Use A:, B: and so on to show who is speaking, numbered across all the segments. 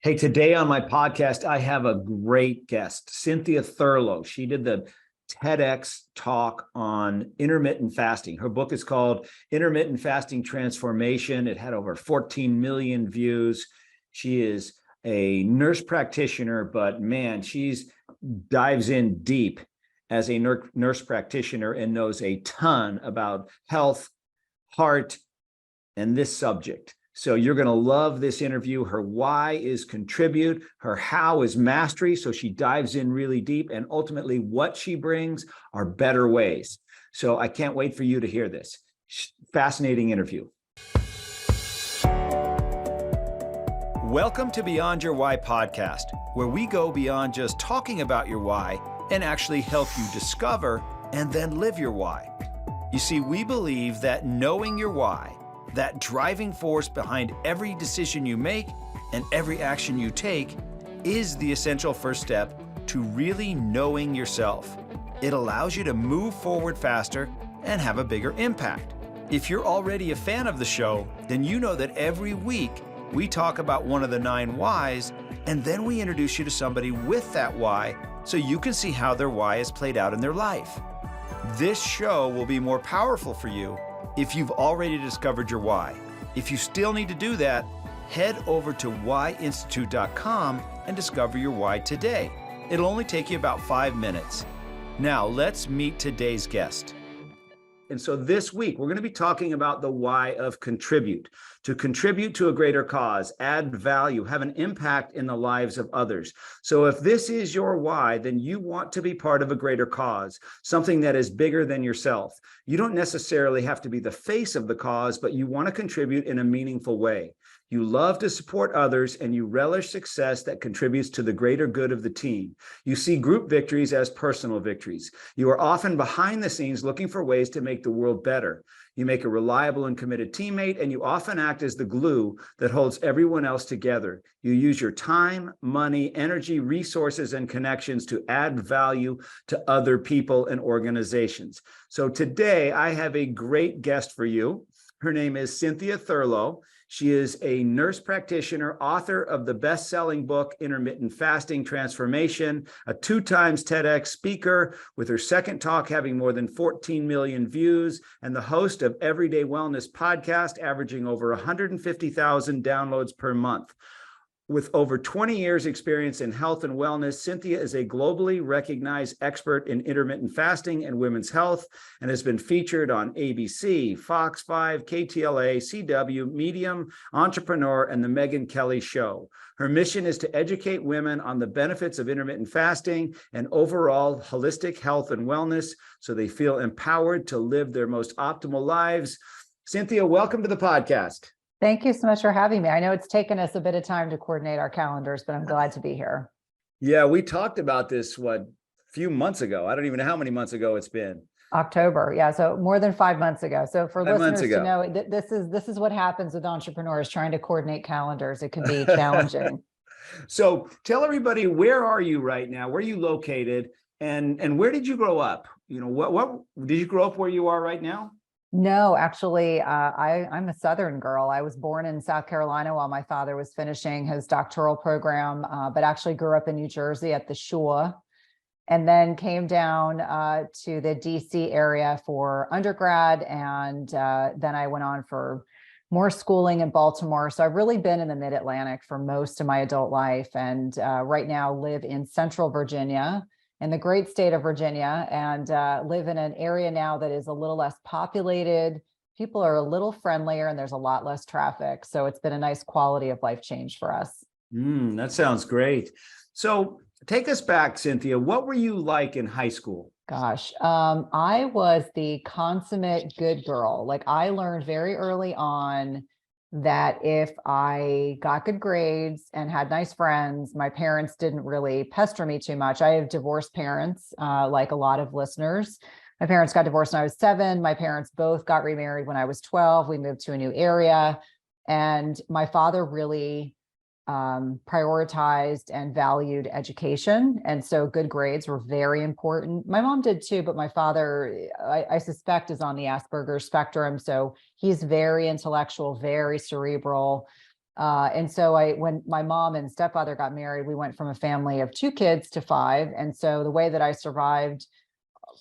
A: Hey, today on my podcast, I have a great guest, Cynthia Thurlow. She did the TEDx Talk on intermittent fasting. Her book is called Intermittent Fasting Transformation. It had over 14 million views. She is a nurse practitioner, but man, she's dives in deep as a nurse practitioner and knows a ton about health, heart, and this subject. So you're going to love this interview. Her why is contribute, her how is mastery. So she dives in really deep, and ultimately what she brings are better ways. So I can't wait for you to hear this. Fascinating interview. Welcome to Beyond Your Why podcast, where we go beyond just talking about your why and actually help you discover and then live your why. You see, we believe that knowing your why, that driving force behind every decision you make and every action you take, is the essential first step to really knowing yourself. It allows you to move forward faster and have a bigger impact. If you're already a fan of the show, then you know that every week we talk about one of the 9 whys, and then we introduce you to somebody with that why so you can see how their why is played out in their life. This show will be more powerful for you if you've already discovered your why. If you still need to do that, head over to whyinstitute.com and discover your why today. It'll only take you about 5 minutes. Now, let's meet today's guest. And so this week, we're going to be talking about the why of contribute. To contribute to a greater cause, add value, have an impact in the lives of others. So if this is your why, then you want to be part of a greater cause, something that is bigger than yourself. You don't necessarily have to be the face of the cause, but you want to contribute in a meaningful way. You love to support others, and you relish success that contributes to the greater good of the team. You see group victories as personal victories. You are often behind the scenes looking for ways to make the world better. You make a reliable and committed teammate, and you often act as the glue that holds everyone else together. You use your time, money, energy, resources, and connections to add value to other people and organizations. So today, I have a great guest for you. Her name is Cynthia Thurlow. She is a nurse practitioner, author of the best-selling book, Intermittent Fasting Transformation, a 2 times TEDx speaker, with her second talk having more than 14 million views, and the host of Everyday Wellness podcast, averaging over 150,000 downloads per month. With over 20 years experience in health and wellness, Cynthia is a globally recognized expert in intermittent fasting and women's health, and has been featured on ABC, Fox 5, KTLA, CW, Medium, Entrepreneur, and The Megyn Kelly Show. Her mission is to educate women on the benefits of intermittent fasting and overall holistic health and wellness, so they feel empowered to live their most optimal lives. Cynthia, welcome to the podcast.
B: Thank you so much for having me. I know it's taken us a bit of time to coordinate our calendars, but I'm glad to be here.
A: Yeah, we talked about this, a few months ago. I don't even know how many months ago it's been.
B: October. Yeah. So more than 5 months ago. So for
A: 5 months
B: listeners
A: ago.
B: to know, this is what happens with entrepreneurs trying to coordinate calendars. It can be challenging.
A: So tell everybody, where are you right now? Where are you located? And where did you grow up? You know, what did you grow up where you are right now?
B: No, actually, I'm a Southern girl. I was born in South Carolina while my father was finishing his doctoral program, but actually grew up in New Jersey at the Shore, and then came down to the DC area for undergrad. And then I went on for more schooling in Baltimore. So I've really been in the Mid-Atlantic for most of my adult life, and right now live in Central Virginia, in the great state of Virginia, and live in an area now that is a little less populated. People are a little friendlier, and there's a lot less traffic. So it's been a nice quality of life change for us.
A: That sounds great. So take us back, Cynthia. What were you like in high school?
B: Gosh, I was the consummate good girl. Like, I learned very early on that if I got good grades and had nice friends, my parents didn't really pester me too much. I have divorced parents, like a lot of listeners. My parents got divorced when I was 7. My parents both got remarried when I was 12. We moved to a new area, and my father really prioritized and valued education. And so good grades were very important. My mom did too, but my father, I suspect, is on the Asperger's spectrum. So he's very intellectual, very cerebral. And so when my mom and stepfather got married, we went from a family of 2 kids to 5. And so the way that I survived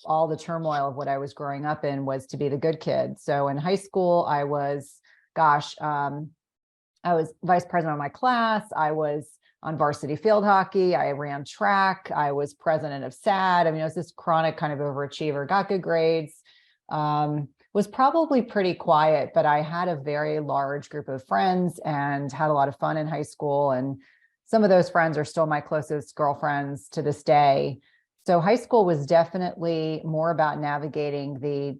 B: all the turmoil of what I was growing up in was to be the good kid. So in high school, I was, I was vice president of my class. I was on varsity field hockey. I ran track. I was president of SAD. I mean, I was this chronic kind of overachiever, got good grades, was probably pretty quiet, but I had a very large group of friends and had a lot of fun in high school. And some of those friends are still my closest girlfriends to this day. So high school was definitely more about navigating the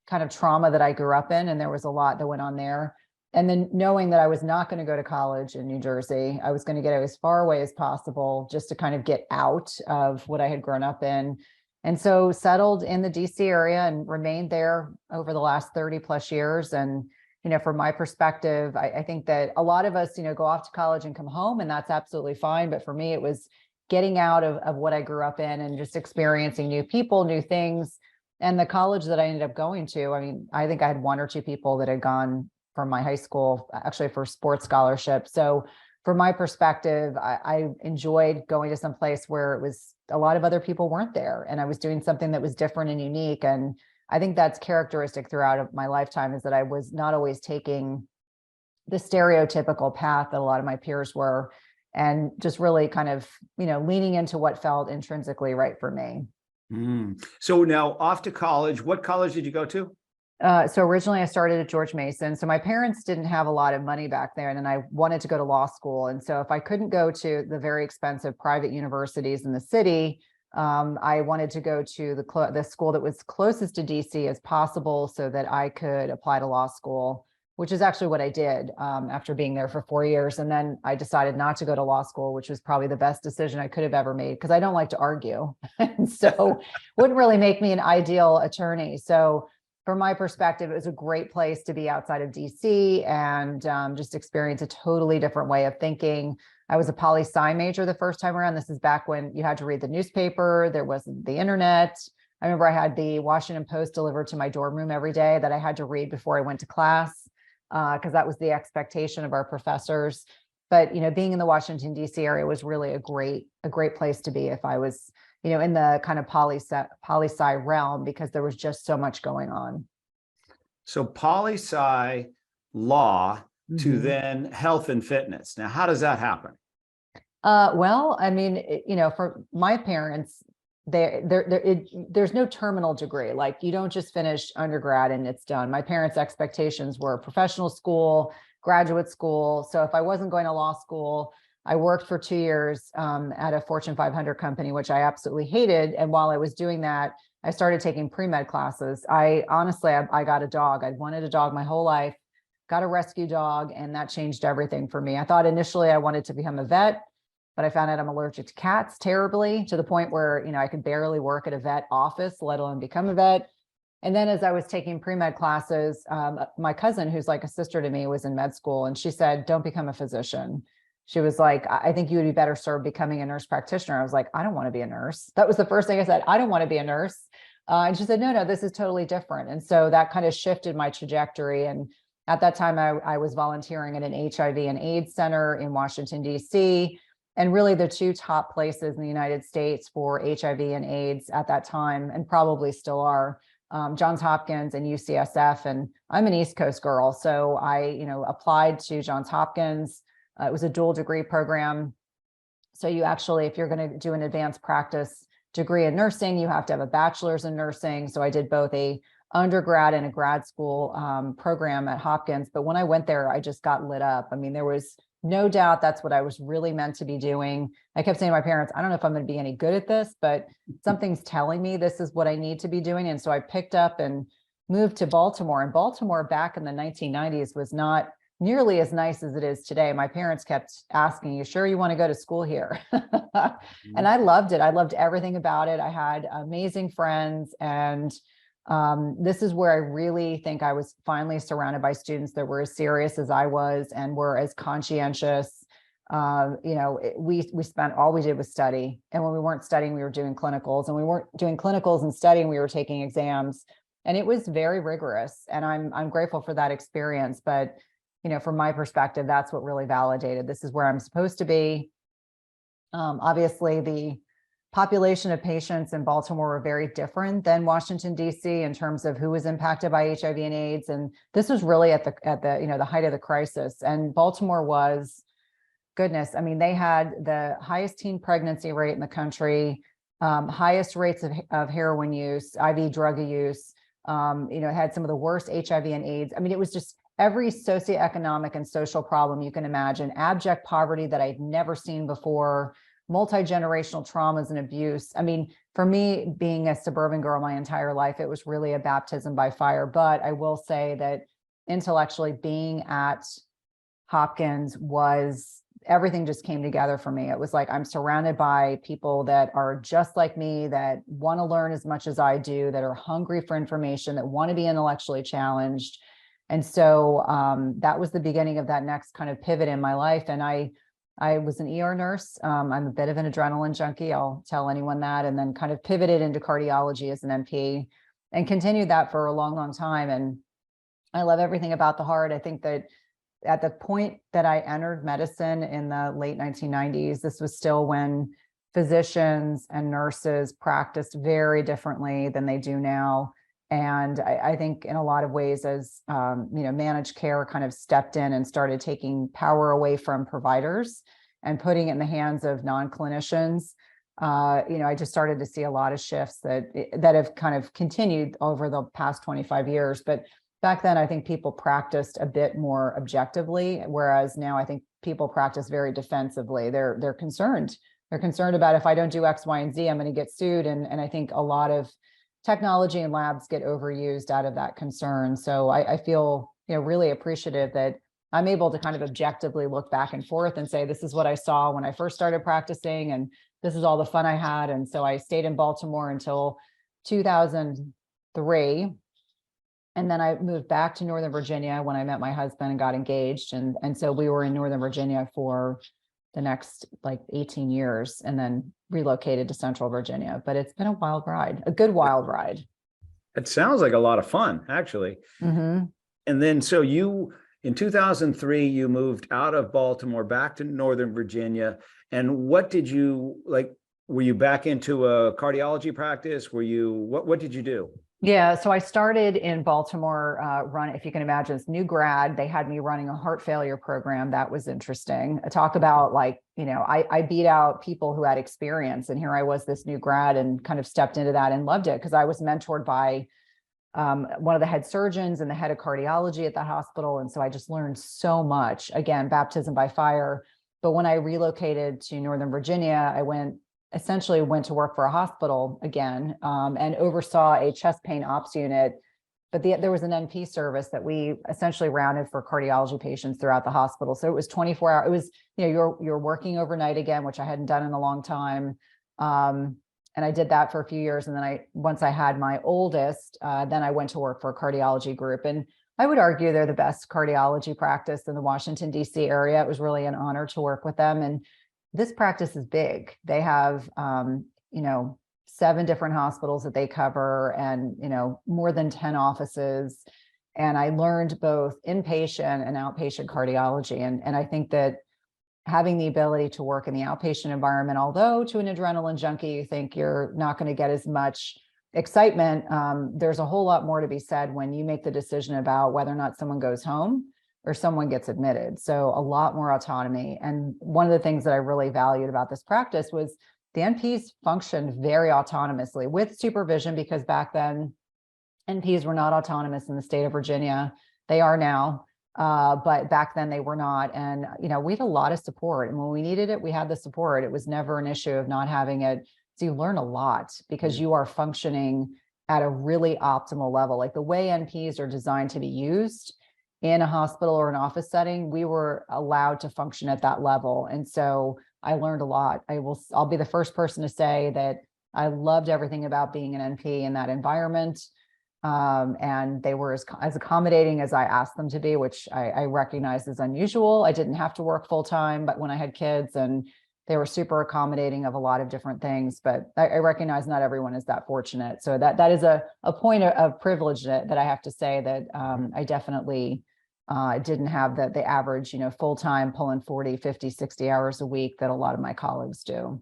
B: kind of trauma that I grew up in. And there was a lot that went on there. And then knowing that I was not going to go to college in New Jersey, I was going to get as far away as possible just to kind of get out of what I had grown up in. And so settled in the DC area and remained there over the last 30 plus years. And, you know, from my perspective, I think that a lot of us, you know, go off to college and come home, and that's absolutely fine. But for me, it was getting out of what I grew up in and just experiencing new people, new things. And the college that I ended up going to, I mean, I think I had 1 or 2 people that had gone from my high school, actually for sports scholarship. So from my perspective, I enjoyed going to some place where it was a lot of other people weren't there, and I was doing something that was different and unique. And I think that's characteristic throughout of my lifetime, is that I was not always taking the stereotypical path that a lot of my peers were, and just really kind of, you know, leaning into what felt intrinsically right for me.
A: So now off to college. What college did you go to?
B: So originally I started at George Mason. So my parents didn't have a lot of money back then, and I wanted to go to law school. And so if I couldn't go to the very expensive private universities in the city, I wanted to go to the school that was closest to DC as possible so that I could apply to law school, which is actually what I did after being there for 4 years. And then I decided not to go to law school, which was probably the best decision I could have ever made, because I don't like to argue. And so wouldn't really make me an ideal attorney. So from my perspective, it was a great place to be outside of DC and just experience a totally different way of thinking. I was a poli-sci major the first time around. This is back when you had to read the newspaper. There wasn't the internet. I remember I had the Washington Post delivered to my dorm room every day that I had to read before I went to class, because that was the expectation of our professors. But, you know, being in the Washington, DC area was really a great place to be if I was, you know, in the kind of poli-sci realm, because there was just so much going on.
A: So poli-sci law to then health and fitness. Now, how does that happen?
B: Well, I mean, you know, for my parents, there's no terminal degree. Like, you don't just finish undergrad and it's done. My parents' expectations were professional school, graduate school. So if I wasn't going to law school, I worked for 2 years at a Fortune 500 company, which I absolutely hated. And while I was doing that, I started taking pre-med classes. I got a dog. I'd wanted a dog my whole life, got a rescue dog, and that changed everything for me. I thought initially I wanted to become a vet, but I found out I'm allergic to cats terribly, to the point where, you know, I could barely work at a vet office, let alone become a vet. And then as I was taking pre-med classes, my cousin, who's like a sister to me, was in med school, and she said, don't become a physician. She was like, I think you would be better served becoming a nurse practitioner. I was like, I don't want to be a nurse. That was the first thing I said. I don't want to be a nurse. And she said, no, this is totally different. And so that kind of shifted my trajectory. And at that time, I was volunteering at an HIV and AIDS center in Washington, DC. And really the 2 top places in the United States for HIV and AIDS at that time, and probably still are, Johns Hopkins and UCSF. And I'm an East Coast girl. So I, you know, applied to Johns Hopkins. It was a dual degree program. So you actually, if you're going to do an advanced practice degree in nursing, you have to have a bachelor's in nursing. So I did both a undergrad and a grad school program at Hopkins. But when I went there, I just got lit up. I mean, there was no doubt that's what I was really meant to be doing. I kept saying to my parents, I don't know if I'm going to be any good at this, but something's telling me this is what I need to be doing. And so I picked up and moved to Baltimore. And Baltimore back in the 1990s was not nearly as nice as it is today. My parents kept asking, you sure you want to go to school here? And I loved it. I loved everything about it. I had amazing friends. And this is where I really think I was finally surrounded by students that were as serious as I was and were as conscientious. You know, we spent, all we did was study. And when we weren't studying, we were doing clinicals, and we weren't doing clinicals and studying, we were taking exams. And it was very rigorous. And I'm grateful for that experience. But from my perspective, that's what really validated this is where I'm supposed to be. Obviously, the population of patients in Baltimore were very different than Washington, D.C. in terms of who was impacted by HIV and AIDS. And this was really at the the height of the crisis. And Baltimore was, goodness, I mean, they had the highest teen pregnancy rate in the country, highest rates of heroin use, IV drug use, it had some of the worst HIV and AIDS. I mean, it was just every socioeconomic and social problem you can imagine, abject poverty that I'd never seen before, multi-generational traumas and abuse. I mean, for me, being a suburban girl my entire life, it was really a baptism by fire. But I will say that intellectually being at Hopkins was, everything just came together for me. It was like, I'm surrounded by people that are just like me, that want to learn as much as I do, that are hungry for information, that want to be intellectually challenged. And so that was the beginning of that next kind of pivot in my life. And I was an ER nurse. I'm a bit of an adrenaline junkie. I'll tell anyone that. And then kind of pivoted into cardiology as an NP and continued that for a long, long time. And I love everything about the heart. I think that at the point that I entered medicine in the late 1990s, this was still when physicians and nurses practiced very differently than they do now. And I think in a lot of ways, as managed care kind of stepped in and started taking power away from providers and putting it in the hands of non-clinicians, I just started to see a lot of shifts that have kind of continued over the past 25 years. But back then, I think people practiced a bit more objectively, whereas now I think people practice very defensively. They're concerned. They're concerned about, if I don't do X, Y, and Z, I'm going to get sued. And I think a lot of technology and labs get overused out of that concern. So I feel, really appreciative that I'm able to kind of objectively look back and forth and say, this is what I saw when I first started practicing, and this is all the fun I had. And so I stayed in Baltimore until 2003. And then I moved back to Northern Virginia when I met my husband and got engaged. And so we were in Northern Virginia for the next 18 years and then relocated to Central Virginia. But it's been a wild ride, a good wild ride.
A: It sounds like a lot of fun, actually.
B: Mm-hmm.
A: And then, so in 2003, you moved out of Baltimore back to Northern Virginia. And what did you were you back into a cardiology practice? What did you do?
B: Yeah, so I started in Baltimore, if you can imagine, it's new grad. They had me running a heart failure program. That was interesting. I talk about I beat out people who had experience, and here I was, this new grad, and kind of stepped into that and loved it because I was mentored by one of the head surgeons and the head of cardiology at the hospital. And so I just learned so much. Again, baptism by fire. But when I relocated to Northern Virginia, I essentially went to work for a hospital again, and oversaw a chest pain ops unit. But there was an NP service that we essentially rounded for cardiology patients throughout the hospital. So it was 24 hours. It was, you're working overnight again, which I hadn't done in a long time. And I did that for a few years. And then once I had my oldest, then I went to work for a cardiology group. And I would argue they're the best cardiology practice in the Washington, D.C. area. It was really an honor to work with them. And this practice is big. They have, 7 different hospitals that they cover and, more than 10 offices. And I learned both inpatient and outpatient cardiology. And I think that having the ability to work in the outpatient environment, although to an adrenaline junkie, you think you're not going to get as much excitement, there's a whole lot more to be said when you make the decision about whether or not someone goes home or someone gets admitted. So a lot more autonomy. And one of the things that I really valued about this practice was the NPs functioned very autonomously with supervision, because back then NPs were not autonomous in the state of Virginia. They are now, but back then they were not. And, we had a lot of support. And when we needed it, we had the support. It was never an issue of not having it. So you learn a lot because you are functioning at a really optimal level. Like the way NPs are designed to be used in a hospital or an office setting, we were allowed to function at that level. And so I learned a lot. I'll be the first person to say that I loved everything about being an NP in that environment. And they were as accommodating as I asked them to be, which I recognize as unusual. I didn't have to work full time, but when I had kids, and they were super accommodating of a lot of different things, but I recognize not everyone is that fortunate. So that is a point of privilege that I have to say that I definitely Didn't have the average, full-time pulling 40, 50, 60 hours a week that a lot of my colleagues do.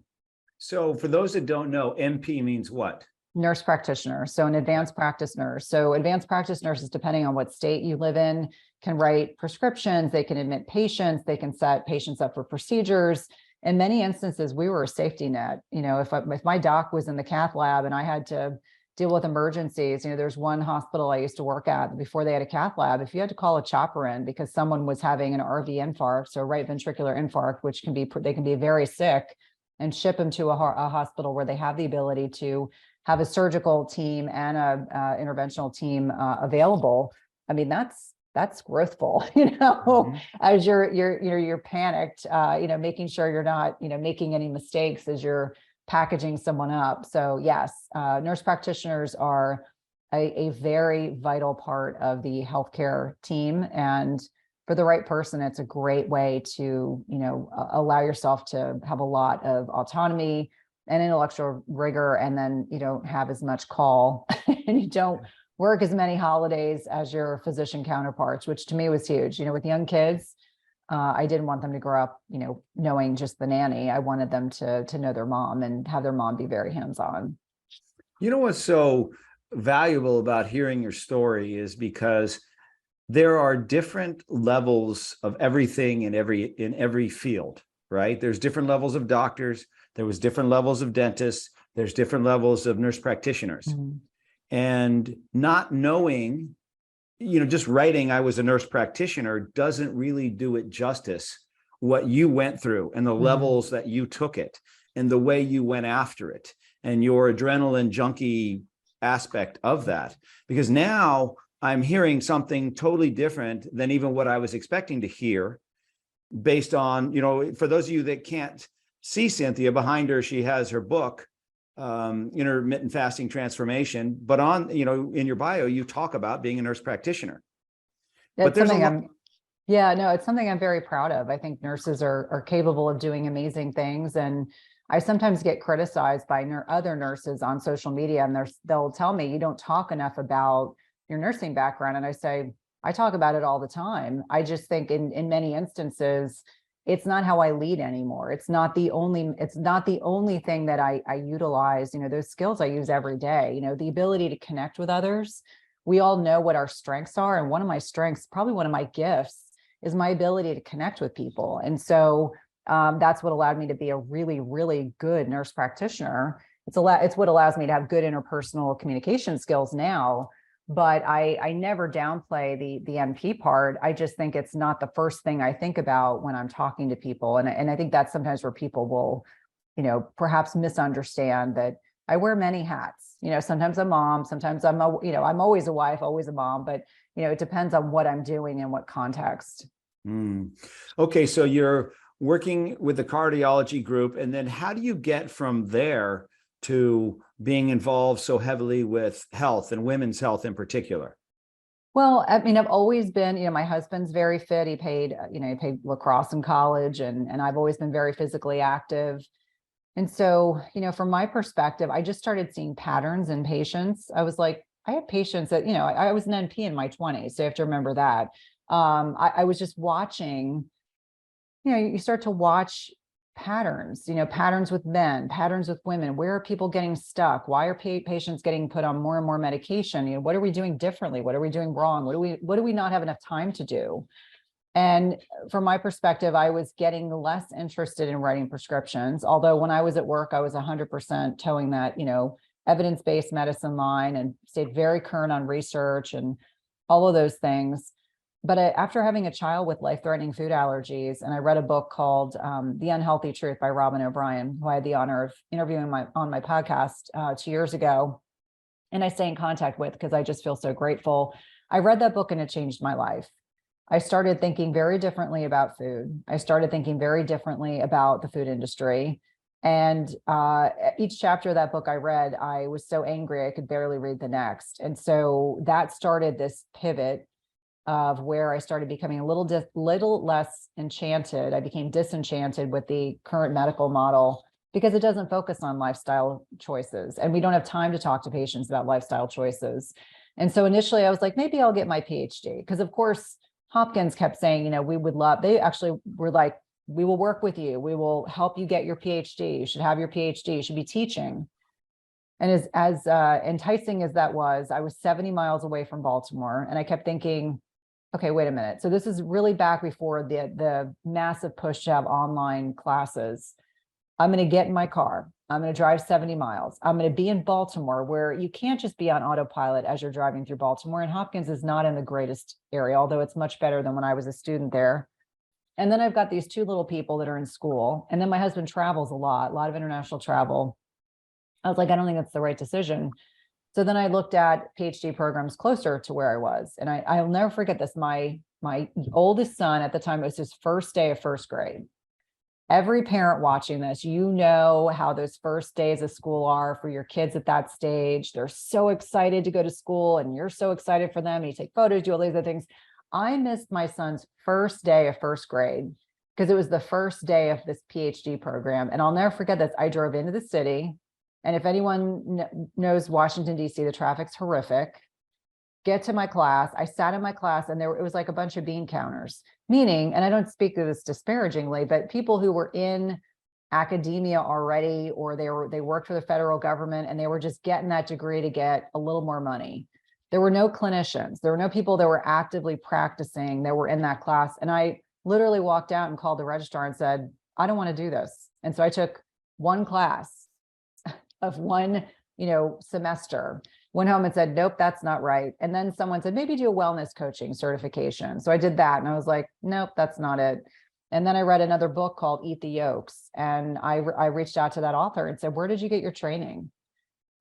A: So for those that don't know, NP means what?
B: Nurse practitioner. So an advanced practice nurse. So advanced practice nurses, depending on what state you live in, can write prescriptions, they can admit patients, they can set patients up for procedures. In many instances, we were a safety net. If my doc was in the cath lab and I had to deal with emergencies, there's one hospital I used to work at before they had a cath lab. If you had to call a chopper in because someone was having an RV infarct, so right ventricular infarct, which they can be very sick, and ship them to a hospital where they have the ability to have a surgical team and a interventional team available. I mean, that's growthful, as you're panicked, making sure you're not, making any mistakes as you're packaging someone up. So yes, nurse practitioners are a very vital part of the healthcare team. And for the right person, it's a great way to, allow yourself to have a lot of autonomy and intellectual rigor, and then you don't have as much call and you don't work as many holidays as your physician counterparts, which to me was huge. With young kids, I didn't want them to grow up, knowing just the nanny. I wanted them to know their mom and have their mom be very hands-on.
A: What's so valuable about hearing your story is because there are different levels of everything in every field, right? There's different levels of doctors. There was different levels of dentists. There's different levels of nurse practitioners. Mm-hmm. And not knowing, just writing, I was a nurse practitioner doesn't really do it justice, what you went through and the mm-hmm. levels that you took it and the way you went after it and your adrenaline junkie aspect of that. Because now I'm hearing something totally different than even what I was expecting to hear based on, for those of you that can't see Cynthia, behind her, she has her book, Intermittent Fasting Transformation, but in your bio, you talk about being a nurse practitioner.
B: But there's it's something I'm very proud of. I think nurses are capable of doing amazing things. And I sometimes get criticized by other nurses on social media, and they'll tell me, you don't talk enough about your nursing background. And I say, I talk about it all the time. I just think in many instances, it's not how I lead anymore. It's not the only thing that I utilize, those skills I use every day, the ability to connect with others. We all know what our strengths are. And one of my strengths, probably one of my gifts, is my ability to connect with people. And so that's what allowed me to be a really, really good nurse practitioner. It's what allows me to have good interpersonal communication skills now. But I never downplay the NP part. I just think it's not the first thing I think about when I'm talking to people. And I think that's sometimes where people will, perhaps misunderstand that I wear many hats. Sometimes I'm mom, sometimes I'm always a wife, always a mom, but it depends on what I'm doing and what context.
A: Okay, so you're working with the cardiology group, and then how do you get from there to being involved so heavily with health and women's health in particular?
B: Well, I mean, I've always been, my husband's very fit. He played lacrosse in college, and I've always been very physically active. And so, from my perspective, I just started seeing patterns in patients. I was like, I have patients that, I was an NP in my 20s. So you have to remember that. I was just watching, you start to watch patterns, patterns with men, patterns with women. Where are people getting stuck? Why are patients getting put on more and more medication? What are we doing differently? What are we doing wrong? What do we not have enough time to do? And from my perspective, I was getting less interested in writing prescriptions. Although when I was at work, I was 100% towing that, evidence-based medicine line and stayed very current on research and all of those things. But after having a child with life-threatening food allergies, and I read a book called The Unhealthy Truth by Robin O'Brien, who I had the honor of interviewing on my podcast 2 years ago, and I stay in contact with because I just feel so grateful. I read that book and it changed my life. I started thinking very differently about food. I started thinking very differently about the food industry. And each chapter of that book I read, I was so angry I could barely read the next. And so that started this pivot of where I started becoming a little less enchanted. I became disenchanted with the current medical model because it doesn't focus on lifestyle choices. And we don't have time to talk to patients about lifestyle choices. And so initially I was like, maybe I'll get my PhD, because of course, Hopkins kept saying, we would love, they actually were like, we will work with you. We will help you get your PhD. You should have your PhD. You should be teaching. And as enticing as that was, I was 70 miles away from Baltimore. And I kept thinking, okay, wait a minute. So this is really back before the massive push to have online classes. I'm going to get in my car. I'm going to drive 70 miles. I'm going to be in Baltimore, where you can't just be on autopilot as you're driving through Baltimore. And Hopkins is not in the greatest area, although it's much better than when I was a student there. And then I've got these two little people that are in school. And then my husband travels a lot of international travel. I was like, I don't think that's the right decision. So then I looked at PhD programs closer to where I was. And I'll never forget this. My oldest son at the time, it was his first day of first grade. Every parent watching this, how those first days of school are for your kids at that stage. They're so excited to go to school, and you're so excited for them. And you take photos, do all these other things. I missed my son's first day of first grade because it was the first day of this PhD program. And I'll never forget this. I drove into the city. And if anyone knows Washington, D.C., the traffic's horrific. Get to my class. I sat in my class, and it was like a bunch of bean counters, meaning, and I don't speak to this disparagingly, but people who were in academia already, or they worked for the federal government, and they were just getting that degree to get a little more money. There were no clinicians. There were no people that were actively practicing that were in that class. And I literally walked out and called the registrar and said, I don't want to do this. And so I took one class of one, semester, went home and said, nope, that's not right. And then someone said, maybe do a wellness coaching certification. So I did that. And I was like, nope, that's not it. And then I read another book called Eat the Yolks. And I reached out to that author and said, where did you get your training?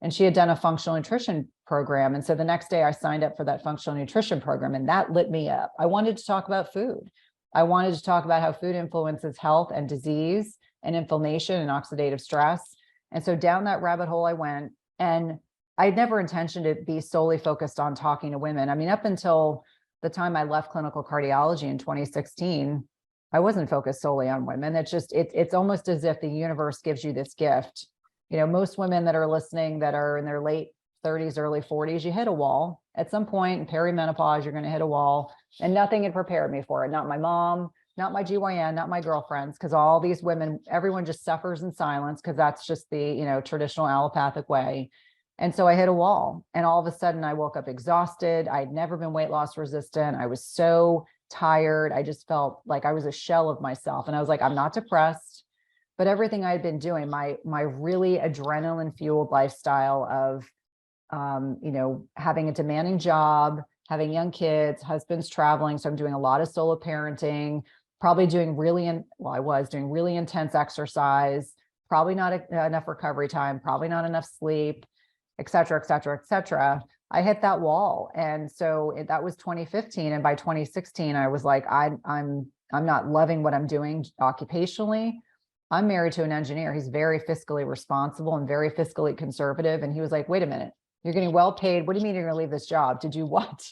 B: And she had done a functional nutrition program. And so the next day I signed up for that functional nutrition program, and that lit me up. I wanted to talk about food. I wanted to talk about how food influences health and disease and inflammation and oxidative stress. And so down that rabbit hole I went, and I had never intentioned to be solely focused on talking to women. I mean, up until the time I left clinical cardiology in 2016, I wasn't focused solely on women. It's almost as if the universe gives you this gift. Most women that are listening that are in their late 30s, early 40s, you hit a wall. At some point in perimenopause, you're going to hit a wall, and nothing had prepared me for it. Not my mom, not my GYN, not my girlfriends, because all these women, everyone just suffers in silence because that's just the, traditional allopathic way. And so I hit a wall, and all of a sudden I woke up exhausted. I'd never been weight loss resistant. I was so tired. I just felt like I was a shell of myself. And I was like, I'm not depressed. But everything I had been doing, my really adrenaline fueled lifestyle of, having a demanding job, having young kids, husband's traveling. So I'm doing a lot of solo parenting, probably doing I was doing really intense exercise, probably not enough recovery time, probably not enough sleep, et cetera, et cetera, et cetera. I hit that wall. And so that was 2015. And by 2016, I was like, I'm not loving what I'm doing occupationally. I'm married to an engineer. He's very fiscally responsible and very fiscally conservative. And he was like, wait a minute, you're getting well paid. What do you mean you're going to leave this job? To do what?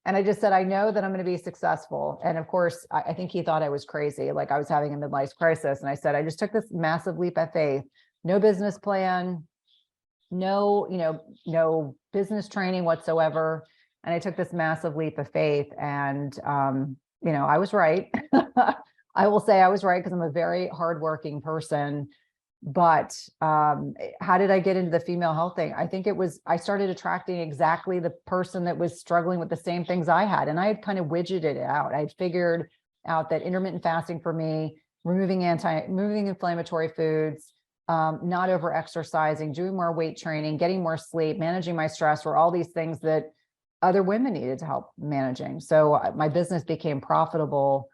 B: And I just said, I know that I'm going to be successful. And of course, I think he thought I was crazy. Like I was having a midlife crisis. And I said, I just took this massive leap of faith, no business plan, no business training whatsoever. And I took this massive leap of faith, and, I was right. I will say I was right, because I'm a very hardworking person. But how did I get into the female health thing? I think I started attracting exactly the person that was struggling with the same things I had. And I had kind of widgeted it out. I had figured out that intermittent fasting for me, removing inflammatory foods, not over exercising, doing more weight training, getting more sleep, managing my stress, were all these things that other women needed to help managing. So my business became profitable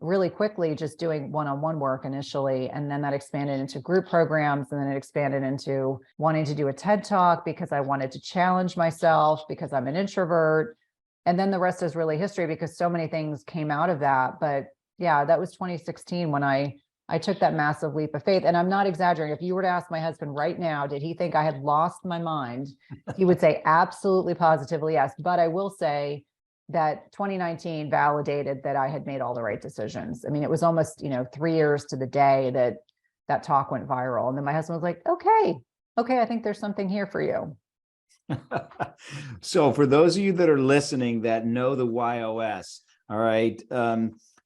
B: really quickly, just doing one-on-one work initially. And then that expanded into group programs. And then it expanded into wanting to do a TED Talk because I wanted to challenge myself, because I'm an introvert. And then the rest is really history, because so many things came out of that. But yeah, that was 2016 when I took that massive leap of faith. And I'm not exaggerating. If you were to ask my husband right now, did he think I had lost my mind? He would say absolutely, positively yes. But I will say that 2019 validated that I had made all the right decisions. I mean, it was almost, 3 years to the day that talk went viral. And then my husband was like, okay, I think there's something here for you.
A: So for those of you that are listening that know the YOS, All right.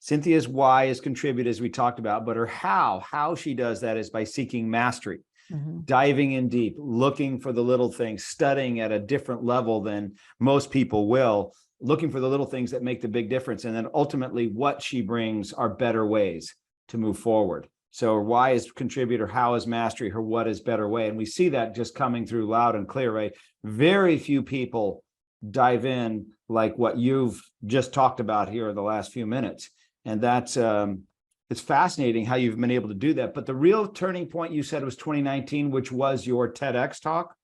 A: Cynthia's why is contribute, as we talked about, but her how she does that is by seeking mastery, diving in deep, looking for the little things, studying at a different level than most people will, looking for the little things that make the big difference. And then ultimately what she brings are better ways to move forward. So her why is contribute, her how is mastery, her what is better way. And we see that just coming through loud and clear, right? Very few people dive in like what you've just talked about here in the last few minutes. And that's, it's fascinating how you've been able to do that. But the real turning point you said was 2019, which was your TEDx talk.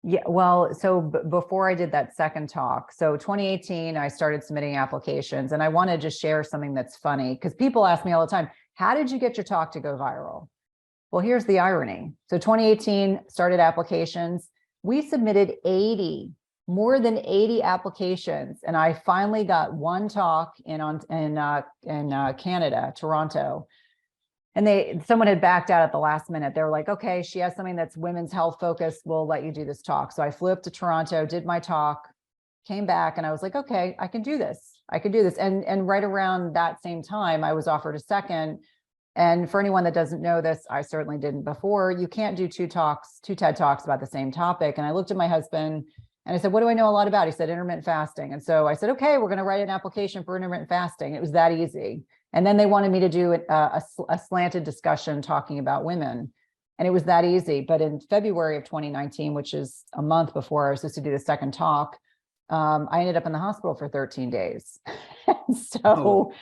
B: Yeah, well, so before I did that second talk, so 2018, I started submitting applications, and I want to just share something that's funny because people ask me all the time, how did you get your talk to go viral? Well, here's the irony. So 2018 started applications. We submitted more than 80 applications. And I finally got one talk in Canada, Toronto. And someone had backed out at the last minute. They were like, okay, she has something that's women's health focused. We'll let you do this talk. So I flew up to Toronto, did my talk, came back, and I was like, okay, I can do this. I can do this. And right around that same time, I was offered a second. And for anyone that doesn't know this, I certainly didn't before, you can't do two TED Talks about the same topic. And I looked at my husband and I said, what do I know a lot about? He said, intermittent fasting. And so I said, okay, we're going to write an application for intermittent fasting. It was that easy. And then they wanted me to do a slanted discussion talking about women. And it was that easy. But in February of 2019, which is a month before I was supposed to do the second talk, I ended up in the hospital for 13 days. So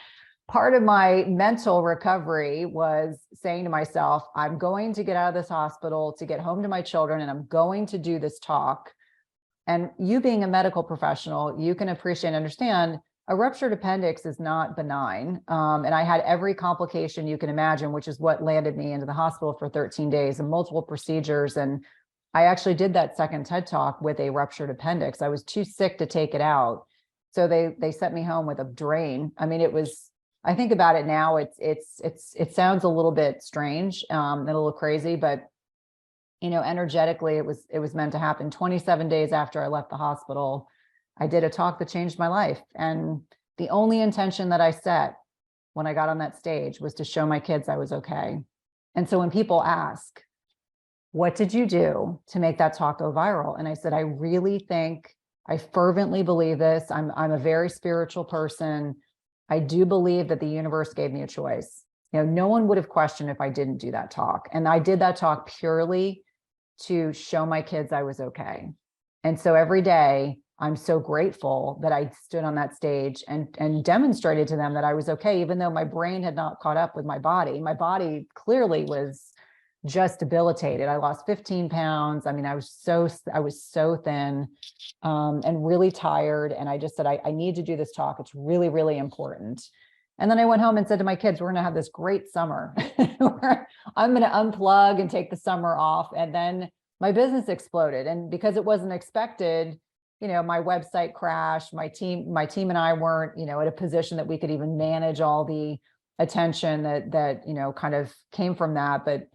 B: part of my mental recovery was saying to myself, I'm going to get out of this hospital to get home to my children, and I'm going to do this talk. And you being a medical professional, you can appreciate and understand a ruptured appendix is not benign. And I had every complication you can imagine, which is what landed me into the hospital for 13 days and multiple procedures. And I actually did that second TED Talk with a ruptured appendix. I was too sick to take it out. So they sent me home with a drain. I mean, it was, I think about it now, it sounds a little bit strange, and a little crazy, but energetically, it was meant to happen. 27 days after I left the hospital, I did a talk that changed my life. And the only intention that I set when I got on that stage was to show my kids I was okay. And so when people ask, what did you do to make that talk go viral? And I said, I fervently believe this. I'm a very spiritual person. I do believe that the universe gave me a choice. No one would have questioned if I didn't do that talk. And I did that talk purely to show my kids I was okay. And so every day, I'm so grateful that I stood on that stage and demonstrated to them that I was okay, even though my brain had not caught up with my body. My body clearly was just debilitated. I lost 15 pounds. I mean, I was so thin, and really tired. And I just said, I need to do this talk. It's really, really important. And then I went home and said to my kids, we're going to have this great summer. I'm going to unplug and take the summer off. And then my business exploded. And because it wasn't expected, my website crashed. My team and I weren't, at a position that we could even manage all the attention that kind of came from that. But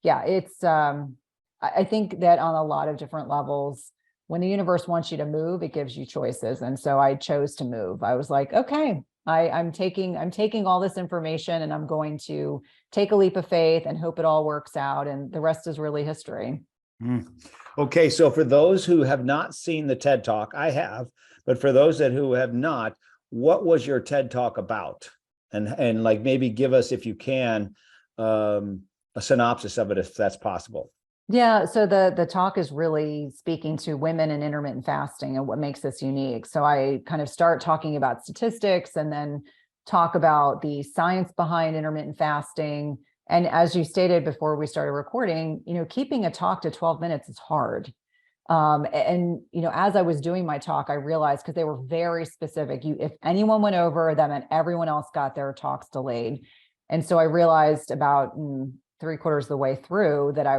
B: yeah, it's, I think that on a lot of different levels, when the universe wants you to move, it gives you choices. And so I chose to move. I was like, okay, I'm taking all this information and I'm going to take a leap of faith and hope it all works out. And the rest is really history.
A: Okay. So for those who have not seen the TED Talk, I have, but for those who have not, what was your TED Talk about? And like, maybe give us, if you can, a synopsis of it, if that's possible.
B: Yeah, so the talk is really speaking to women in intermittent fasting and what makes this unique. So I kind of start talking about statistics and then talk about the science behind intermittent fasting. And as you stated before we started recording, keeping a talk to 12 minutes is hard. As I was doing my talk, I realized, because they were very specific, if anyone went over, that meant everyone else got their talks delayed. And so I realized about 3/4 of the way through that I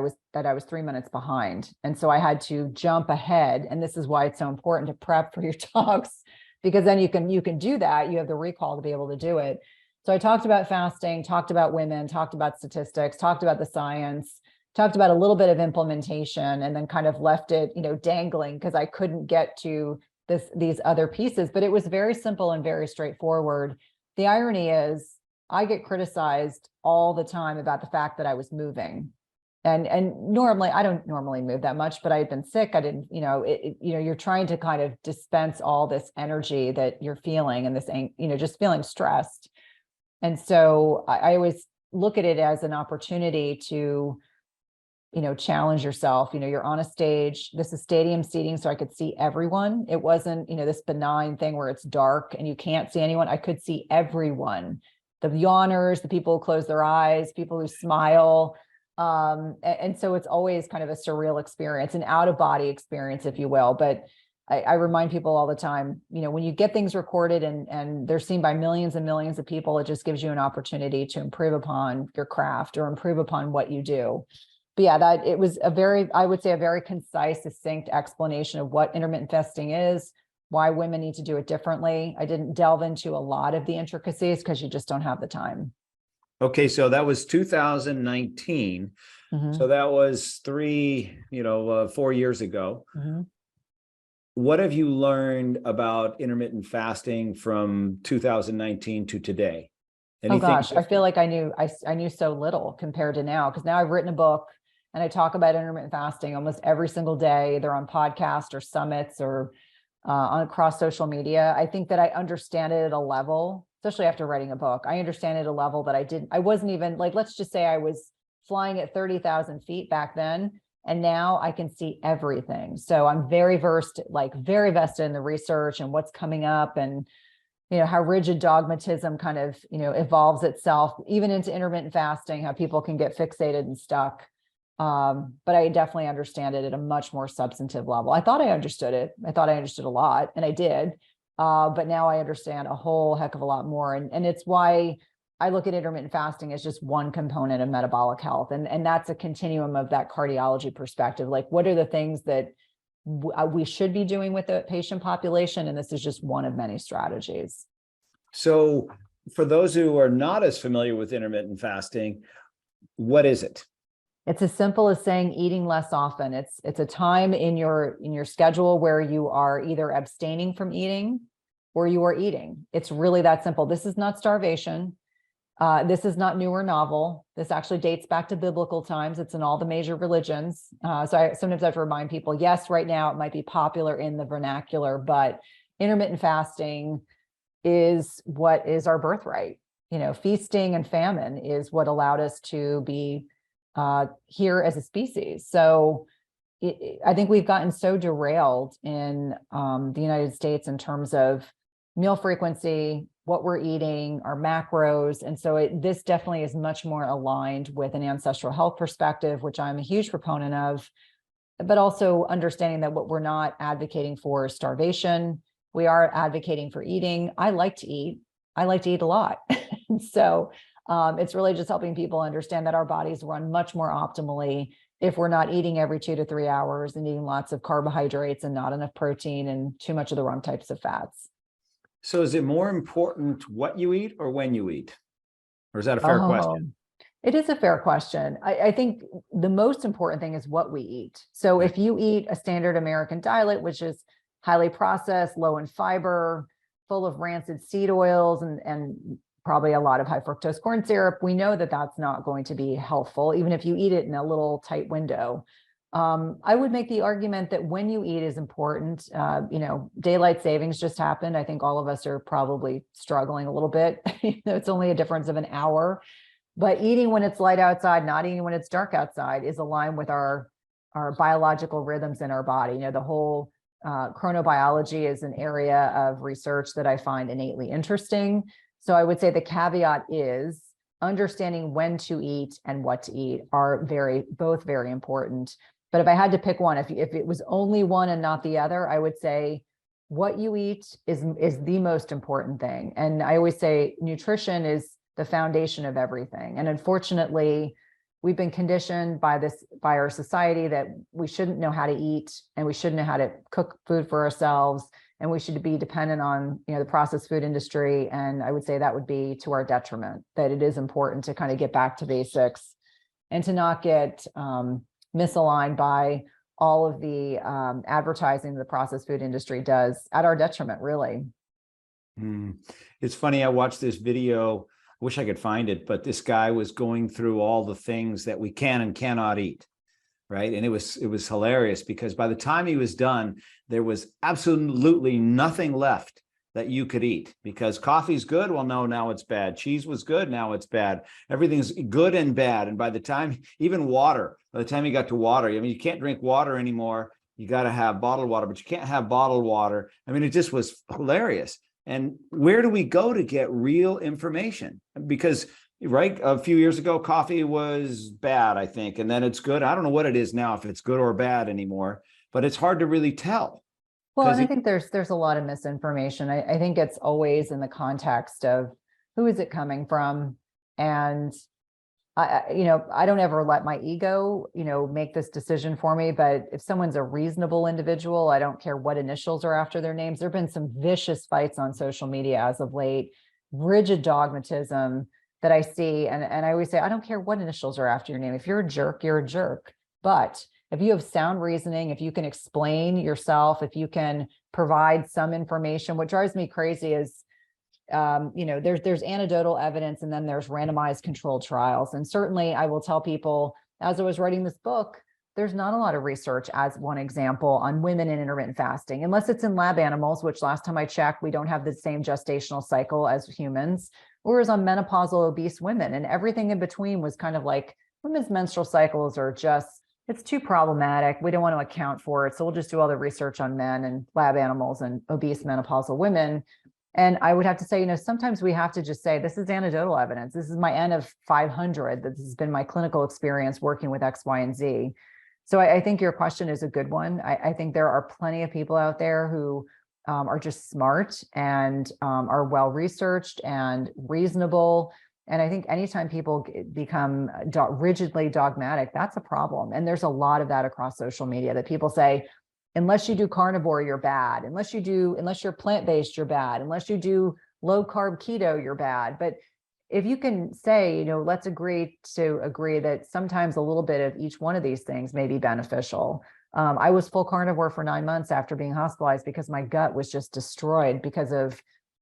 B: was 3 minutes behind. And so I had to jump ahead. And this is why it's so important to prep for your talks, because then you can do that. You have the recall to be able to do it. So I talked about fasting, talked about women, talked about statistics, talked about the science, talked about a little bit of implementation, and then kind of left it, dangling, because I couldn't get to these other pieces, but it was very simple and very straightforward. The irony is I get criticized all the time about the fact that I was moving. And normally I don't normally move that much, but I had been sick. I didn't, you're trying to kind of dispense all this energy that you're feeling and this, just feeling stressed. And so I always look at it as an opportunity to, challenge yourself. You're on a stage. This is stadium seating, so I could see everyone. It wasn't, this benign thing where it's dark and you can't see anyone. I could see everyone, the yawners, the people who close their eyes, people who smile. And so it's always kind of a surreal experience, an out of body experience, if you will. But I remind people all the time, when you get things recorded and they're seen by millions and millions of people, it just gives you an opportunity to improve upon your craft or improve upon what you do. But yeah, it was I would say a very concise, succinct explanation of what intermittent fasting is, why women need to do it differently. I didn't delve into a lot of the intricacies because you just don't have the time.
A: Okay, so that was 2019.
B: Mm-hmm.
A: So that was 4 years ago.
B: Mm-hmm.
A: What have you learned about intermittent fasting from 2019 to today? Anything
B: gosh,
A: different?
B: I feel like I knew so little compared to now, because now I've written a book and I talk about intermittent fasting almost every single day, either on podcasts or summits or across social media. I think that I understand it at a level, especially after writing a book. I understand it at a level that I wasn't even like, let's just say I was flying at 30,000 feet back then. And now I can see everything. So I'm very very vested in the research and what's coming up, and, how rigid dogmatism kind of, evolves itself, even into intermittent fasting, how people can get fixated and stuck. But I definitely understand it at a much more substantive level. I thought I understood it. I thought I understood a lot, and I did. But now I understand a whole heck of a lot more. And it's why I look at intermittent fasting as just one component of metabolic health. And that's a continuum of that cardiology perspective. Like, what are the things that we should be doing with the patient population? And this is just one of many strategies.
A: So for those who are not as familiar with intermittent fasting, what is it?
B: It's as simple as saying eating less often. It's a time in your schedule where you are either abstaining from eating or you are eating. It's really that simple. This is not starvation. This is not new or novel. This actually dates back to biblical times. It's in all the major religions. So I sometimes have to remind people, yes, right now it might be popular in the vernacular, but intermittent fasting is what is our birthright. Feasting and famine is what allowed us to be here as a species. So I think we've gotten so derailed in the United States in terms of meal frequency, what we're eating, our macros. And so this definitely is much more aligned with an ancestral health perspective, which I'm a huge proponent of, but also understanding that what we're not advocating for is starvation. We are advocating for eating. I like to eat. I like to eat a lot. So it's really just helping people understand that our bodies run much more optimally if we're not eating every 2 to 3 hours and eating lots of carbohydrates and not enough protein and too much of the wrong types of fats.
A: So is it more important what you eat or when you eat? Or is that a fair question?
B: It is a fair question. I think the most important thing is what we eat. So if you eat a standard American diet, which is highly processed, low in fiber, full of rancid seed oils, and probably a lot of high fructose corn syrup, we know that that's not going to be healthful, even if you eat it in a little tight window. I would make the argument that when you eat is important. Daylight savings just happened. I think all of us are probably struggling a little bit. It's only a difference of an hour, but eating when it's light outside, not eating when it's dark outside, is aligned with our biological rhythms in our body. The whole chronobiology is an area of research that I find innately interesting. So I would say the caveat is understanding when to eat and what to eat are both very important. But if I had to pick one, if it was only one and not the other, I would say what you eat is the most important thing. And I always say nutrition is the foundation of everything. And unfortunately, we've been conditioned by our society that we shouldn't know how to eat and we shouldn't know how to cook food for ourselves. And we should be dependent on, the processed food industry. And I would say that would be to our detriment, that it is important to kind of get back to basics and to not get misaligned by all of the advertising the processed food industry does at our detriment, really.
A: It's funny, I watched this video, I wish I could find it, but this guy was going through all the things that we can and cannot eat, right? And it was hilarious, because by the time he was done, there was absolutely nothing left that you could eat, because coffee's good. Well, no, now it's bad. Cheese was good. Now it's bad. Everything's good and bad. And by the time, even water, by the time he got to water, I mean, you can't drink water anymore. You got to have bottled water, but you can't have bottled water. I mean, it just was hilarious. And where do we go to get real information? Because, right, a few years ago, coffee was bad, I think, and then it's good. I don't know what it is now, if it's good or bad anymore, but it's hard to really tell.
B: Well, and I think there's a lot of misinformation. I think it's always in the context of who is it coming from, and I don't ever let my ego, make this decision for me. But if someone's a reasonable individual, I don't care what initials are after their names. There've been some vicious fights on social media as of late, rigid dogmatism that I see, and I always say, I don't care what initials are after your name. If you're a jerk, you're a jerk. But if you have sound reasoning, if you can explain yourself, if you can provide some information, what drives me crazy is, there's anecdotal evidence, and then there's randomized controlled trials. And certainly I will tell people, as I was writing this book, there's not a lot of research, as one example, on women in intermittent fasting, unless it's in lab animals, which last time I checked, we don't have the same gestational cycle as humans, whereas on menopausal obese women, and everything in between was kind of like, women's menstrual cycles are just, it's too problematic. We don't want to account for it. So we'll just do all the research on men and lab animals and obese menopausal women. And I would have to say, sometimes we have to just say, this is anecdotal evidence. This is my N of 500. This has been my clinical experience working with X, Y, and Z. So I think your question is a good one. I think there are plenty of people out there who are just smart and are well-researched and reasonable. And I think anytime people become rigidly dogmatic, that's a problem. And there's a lot of that across social media, that people say, unless you do carnivore, you're bad. Unless you're plant-based, you're bad. Unless you do low carb keto, you're bad. But if you can say, let's agree that sometimes a little bit of each one of these things may be beneficial. I was full carnivore for 9 months after being hospitalized because my gut was just destroyed because of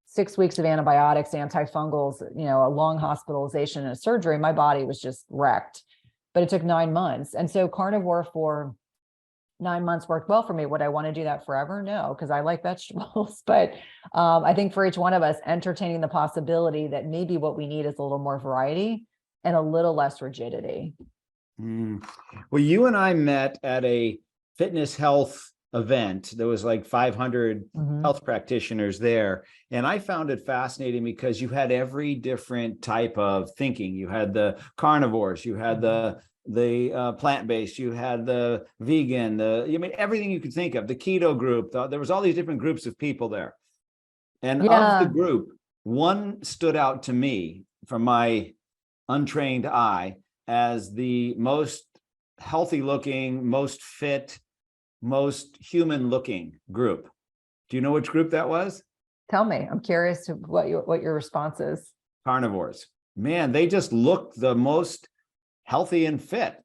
B: 6 weeks of antibiotics, antifungals, a long hospitalization and a surgery. My body was just wrecked, but it took 9 months. And so carnivore for 9 months worked well for me. Would I want to do that forever? No, because I like vegetables. But I think for each one of us, entertaining the possibility that maybe what we need is a little more variety and a little less rigidity.
A: Well, you and I met at a fitness health event. There was like 500 health practitioners there. And I found it fascinating because you had every different type of thinking. You had the carnivores, you had the plant-based, you had the vegan, everything you could think of, the keto group. There was all these different groups of people there. And of the group, one stood out to me from my untrained eye as the most healthy looking, most fit, most human looking group. Do you know which group that was?
B: Tell me. I'm curious to what your response is.
A: Carnivores. Man, they just looked the most healthy and fit.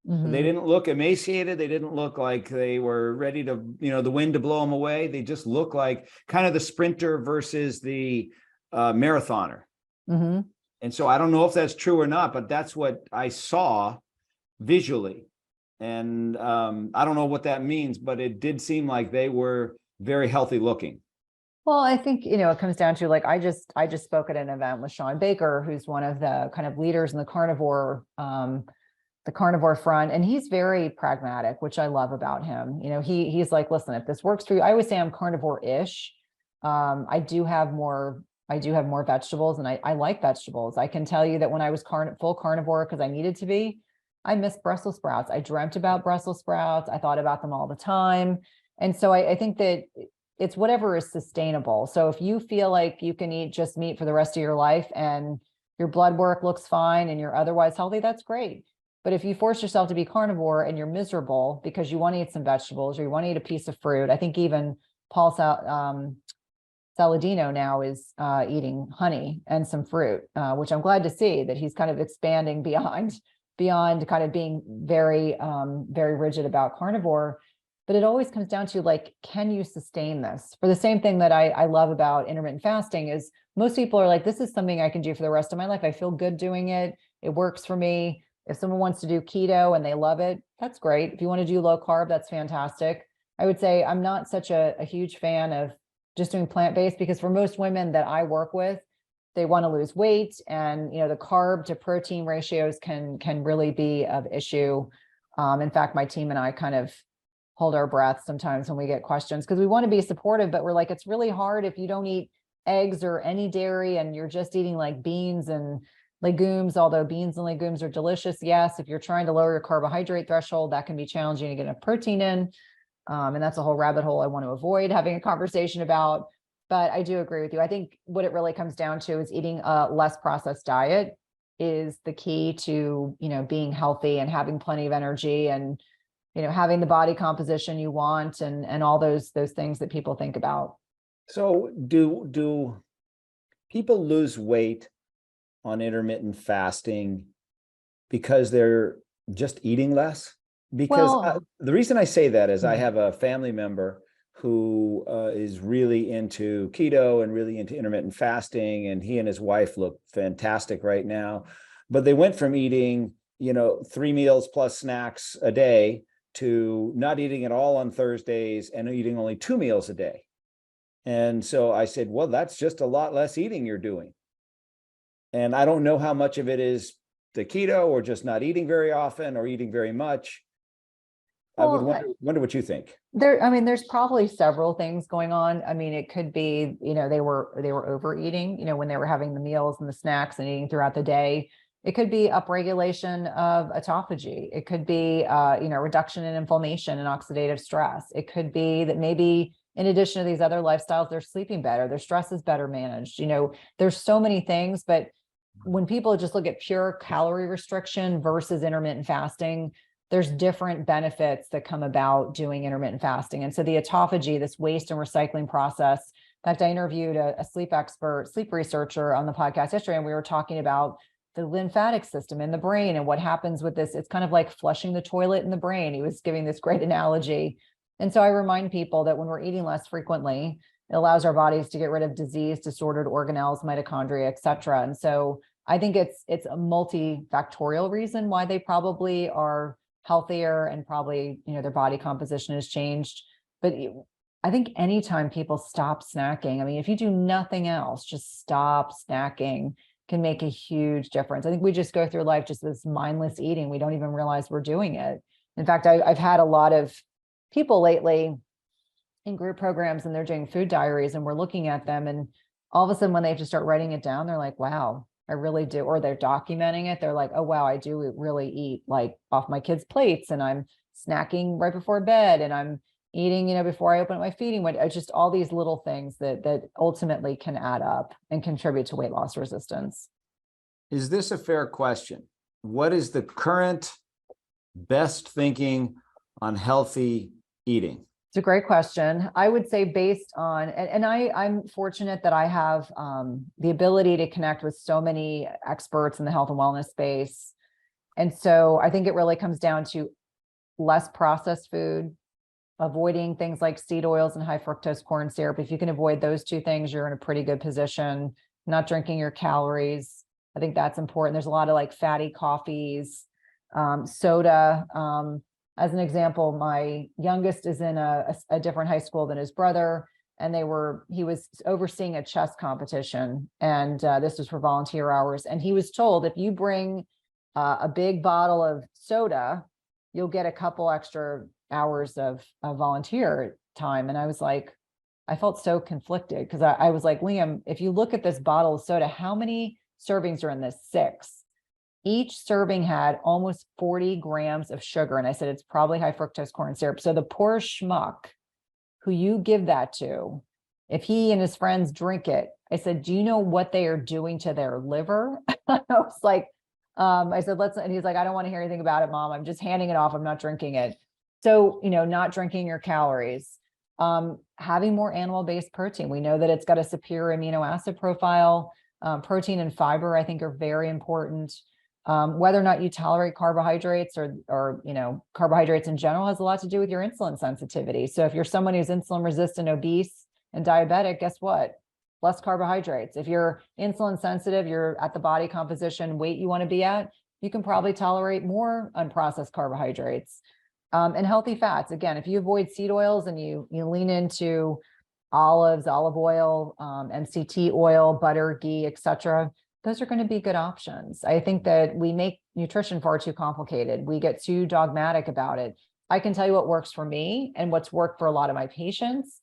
A: They didn't look emaciated. They didn't look like they were ready to, the wind to blow them away. They just look like kind of the sprinter versus the marathoner. And so I don't know if that's true or not, but that's what I saw visually. And I don't know what that means, but it did seem like they were very healthy looking.
B: Well, I think, it comes down to, like, I just spoke at an event with Sean Baker, who's one of the kind of leaders in the carnivore front. And he's very pragmatic, which I love about him. He's like, listen, if this works for you, I always say I'm carnivore-ish. I do have more vegetables, and I like vegetables. I can tell you that when I was full carnivore, because I needed to be, I missed Brussels sprouts. I dreamt about Brussels sprouts. I thought about them all the time. And so I think that it's whatever is sustainable. So if you feel like you can eat just meat for the rest of your life and your blood work looks fine and you're otherwise healthy, that's great. But if you force yourself to be carnivore and you're miserable because you want to eat some vegetables or you want to eat a piece of fruit, I think even Paul Saladino now is eating honey and some fruit, which I'm glad to see that he's kind of expanding beyond beyond kind of being very, very rigid about carnivore. But it always comes down to like, can you sustain this? For the same thing that I love about intermittent fasting is most people are like, this is something I can do for the rest of my life. I feel good doing it. It works for me. If someone wants to do keto and they love it, that's great. If you want to do low carb, that's fantastic. I would say I'm not such a huge fan of just doing plant-based, because for most women that I work with, they want to lose weight, and the carb to protein ratios can really be of issue. In fact, my team and I kind of hold our breath sometimes when we get questions, because we want to be supportive, but we're like, it's really hard if you don't eat eggs or any dairy and you're just eating like beans and legumes, although beans and legumes are delicious. Yes, if you're trying to lower your carbohydrate threshold, that can be challenging to get enough protein in. And that's a whole rabbit hole I want to avoid having a conversation about. But I do agree with you. I think what it really comes down to is eating a less processed diet is the key to, being healthy and having plenty of energy and, having the body composition you want and all those things that people think about.
A: So do people lose weight on intermittent fasting because they're just eating less? Because the reason I say that is I have a family member who is really into keto and really into intermittent fasting, and he and his wife look fantastic right now. But they went from eating, 3 meals plus snacks a day to not eating at all on Thursdays and eating only 2 meals a day. And so I said, well, that's just a lot less eating you're doing. And I don't know how much of it is the keto or just not eating very often or eating very much. I would wonder what you think.
B: There's probably several things going on. I mean, it could be, they were overeating, when they were having the meals and the snacks and eating throughout the day. It could be upregulation of autophagy. It could be, reduction in inflammation and oxidative stress. It could be that maybe in addition to these other lifestyles, they're sleeping better, their stress is better managed. There's so many things, but when people just look at pure calorie restriction versus intermittent fasting, there's different benefits that come about doing intermittent fasting. And so the autophagy, this waste and recycling process, in fact, I interviewed a sleep expert, sleep researcher on the podcast yesterday, and we were talking about the lymphatic system in the brain and what happens with this. It's kind of like flushing the toilet in the brain. He was giving this great analogy. And so I remind people that when we're eating less frequently, it allows our bodies to get rid of disease, disordered organelles, mitochondria, et cetera. And so I think it's a multifactorial reason why they probably are healthier and probably, their body composition has changed. But I think anytime people stop snacking, if you do nothing else, just stop snacking, can make a huge difference. I think we just go through life just this mindless eating. We don't even realize we're doing it. In fact, I've had a lot of people lately in group programs and they're doing food diaries and we're looking at them, and all of a sudden when they have to start writing it down, they're like, wow, I really do. Or they're documenting it. They're like, oh, wow, I do really eat like off my kids' plates, and I'm snacking right before bed, and I'm eating, before I open up my feeding window. Just all these little things that ultimately can add up and contribute to weight loss resistance.
A: Is this a fair question? What is the current best thinking on healthy eating?
B: It's a great question. I would say based on, and I'm fortunate that I have the ability to connect with so many experts in the health and wellness space. And so I think it really comes down to less processed food, avoiding things like seed oils and high fructose corn syrup. If you can avoid those two things, you're in a pretty good position. Not drinking your calories, I think that's important. There's a lot of like fatty coffees, soda. As an example, my youngest is in a different high school than his brother, and he was overseeing a chess competition, and this was for volunteer hours. And he was told, if you bring a big bottle of soda, you'll get a couple extra hours of volunteer time. And I was like, I felt so conflicted, because I was like, Liam, if you look at this bottle of soda, how many servings are in this? 6. Each serving had almost 40 grams of sugar. And I said, it's probably high fructose corn syrup. So the poor schmuck who you give that to, if he and his friends drink it, I said, do you know what they are doing to their liver? I was like, I said, and he's like, I don't want to hear anything about it, Mom. I'm just handing it off. I'm not drinking it. So, not drinking your calories, having more animal-based protein. We know that it's got a superior amino acid profile. Protein and fiber, I think, are very important. Whether or not you tolerate carbohydrates or carbohydrates in general has a lot to do with your insulin sensitivity. So if you're someone who's insulin resistant, obese, and diabetic, guess what? Less carbohydrates. If you're insulin sensitive, you're at the body composition weight you want to be at, you can probably tolerate more unprocessed carbohydrates. And healthy fats. Again, if you avoid seed oils and you lean into olives, olive oil, MCT oil, butter, ghee, etc., those are going to be good options. I think that we make nutrition far too complicated. We get too dogmatic about it. I can tell you what works for me and what's worked for a lot of my patients,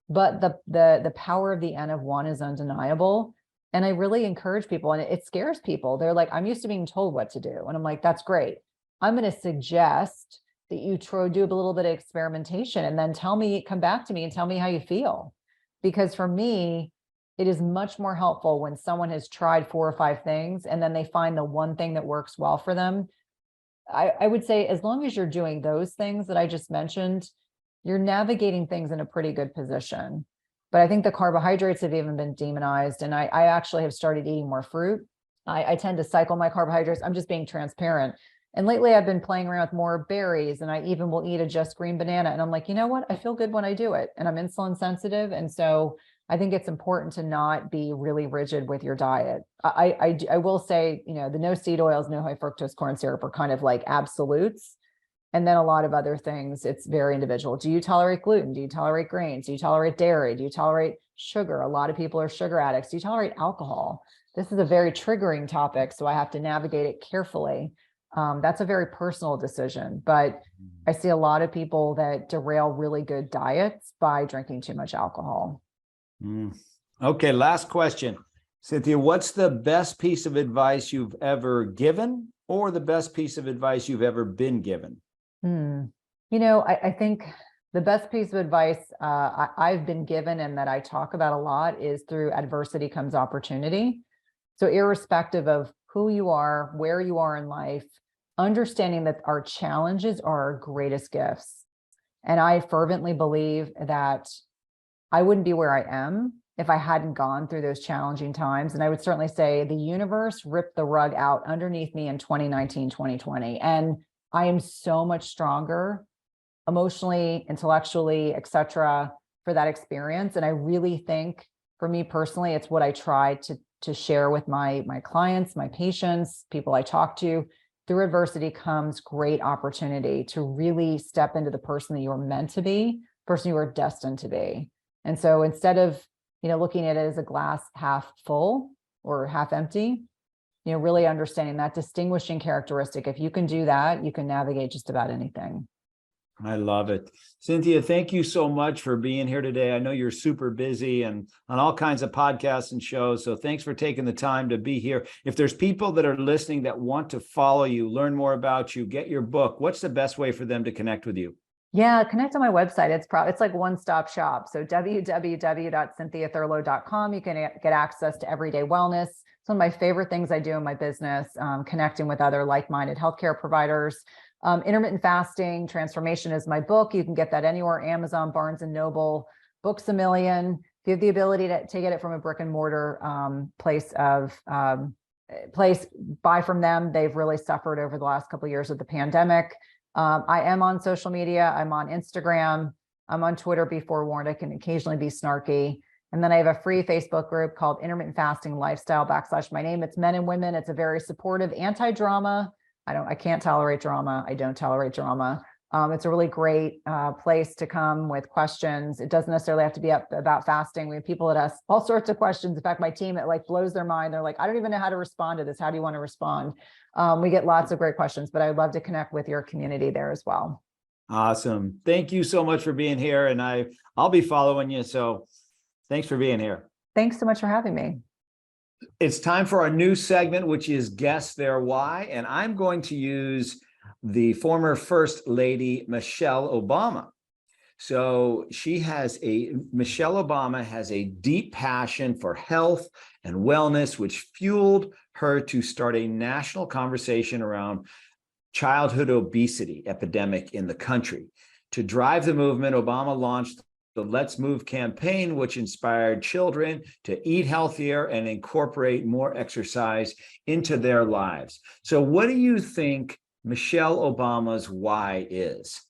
B: but the power of the N of one is undeniable. And I really encourage people, and it scares people. They're like, I'm used to being told what to do. And I'm like, that's great. I'm going to suggest that you do a little bit of experimentation and then come back to me and tell me how you feel. Because for me, it is much more helpful when someone has tried 4 or 5 things and then they find the one thing that works well for them. I would say as long as you're doing those things that I just mentioned, you're navigating things in a pretty good position. But I think the carbohydrates have even been demonized. And I actually have started eating more fruit. I tend to cycle my carbohydrates. I'm just being transparent. And lately I've been playing around with more berries, and I even will eat a just green banana. And I'm like, you know what? I feel good when I do it. And I'm insulin sensitive. And so I think it's important to not be really rigid with your diet. I will say, the no seed oils, no high fructose corn syrup are kind of like absolutes. And then a lot of other things, it's very individual. Do you tolerate gluten? Do you tolerate grains? Do you tolerate dairy? Do you tolerate sugar? A lot of people are sugar addicts. Do you tolerate alcohol? This is a very triggering topic, so I have to navigate it carefully. That's a very personal decision, but I see a lot of people that derail really good diets by drinking too much alcohol.
A: Okay, last question. Cynthia, what's the best piece of advice you've ever given or the best piece of advice you've ever been given?
B: I think the best piece of advice I've been given and that I talk about a lot is through adversity comes opportunity. So irrespective of who you are, where you are in life, understanding that our challenges are our greatest gifts. And I fervently believe that I wouldn't be where I am if I hadn't gone through those challenging times. And I would certainly say the universe ripped the rug out underneath me in 2019, 2020. And I am so much stronger emotionally, intellectually, etc., for that experience. And I really think for me personally, it's what I try to share with my clients, my patients, people I talk to. Through adversity comes great opportunity to really step into the person that you're meant to be, person you are destined to be. And so instead of, looking at it as a glass half full or half empty, really understanding that distinguishing characteristic. If you can do that, you can navigate just about anything.
A: I love it. Cynthia, thank you so much for being here today. I know you're super busy and on all kinds of podcasts and shows. So thanks for taking the time to be here. If there's people that are listening that want to follow you, learn more about you, get your book, what's the best way for them to connect with you?
B: Yeah, connect on my website. It's like one-stop shop. So www.cynthiathurlow.com. You can get access to everyday wellness. It's one of my favorite things I do in my business, connecting with other like-minded healthcare providers. Intermittent Fasting Transformation is my book. You can get that anywhere, Amazon, Barnes & Noble, Books A Million. If you have the ability to get it from a brick and mortar place, buy from them. They've really suffered over the last couple of years of the pandemic. I am on social media. I'm on Instagram. I'm on Twitter. Be forewarned, I can occasionally be snarky. And then I have a free Facebook group called Intermittent Fasting Lifestyle / my name. It's men and women. It's a very supportive, anti-drama. I can't tolerate drama. I don't tolerate drama. It's a really great place to come with questions. It doesn't necessarily have to be about fasting. We have people that ask all sorts of questions. In fact, my team, it like blows their mind. They're like, I don't even know how to respond to this. How do you want to respond? We get lots of great questions, but I'd love to connect with your community there as well.
A: Awesome. Thank you so much for being here. And I'll be following you. So thanks for being here.
B: Thanks so much for having me.
A: It's time for our new segment, which is Guess Their Why. And I'm going to use the former First Lady, Michelle Obama. So Michelle Obama has a deep passion for health and wellness, which fueled her to start a national conversation around childhood obesity epidemic in the country. To drive the movement, Obama launched the Let's Move campaign, which inspired children to eat healthier and incorporate more exercise into their lives. So what do you think Michelle Obama's why is?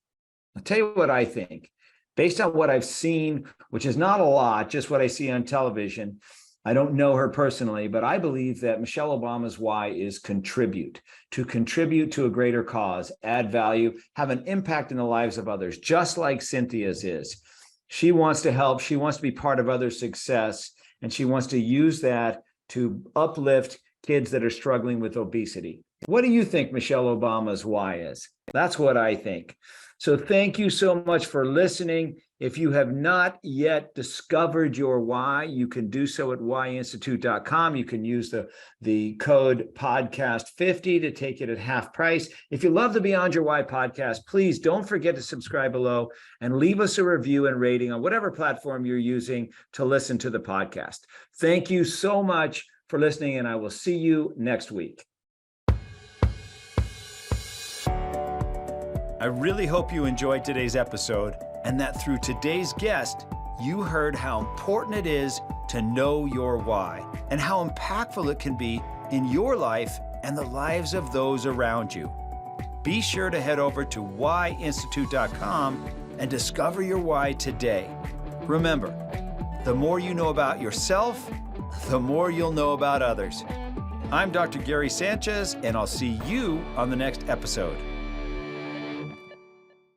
A: I'll tell you what I think. Based on what I've seen, which is not a lot, just what I see on television, I don't know her personally, but I believe that Michelle Obama's why is contribute to a greater cause, add value, have an impact in the lives of others, just like Cynthia's is. She wants to help. She wants to be part of others' success, and she wants to use that to uplift kids that are struggling with obesity. What do you think Michelle Obama's why is? That's what I think. So thank you so much for listening. If you have not yet discovered your why, you can do so at whyinstitute.com. You can use the code podcast50 to take it at half price. If you love the Beyond Your Why podcast, please don't forget to subscribe below and leave us a review and rating on whatever platform you're using to listen to the podcast. Thank you so much for listening, and I will see you next week. I really hope you enjoyed today's episode and that through today's guest, you heard how important it is to know your why and how impactful it can be in your life and the lives of those around you. Be sure to head over to whyinstitute.com and discover your why today. Remember, the more you know about yourself, the more you'll know about others. I'm Dr. Gary Sanchez, and I'll see you on the next episode.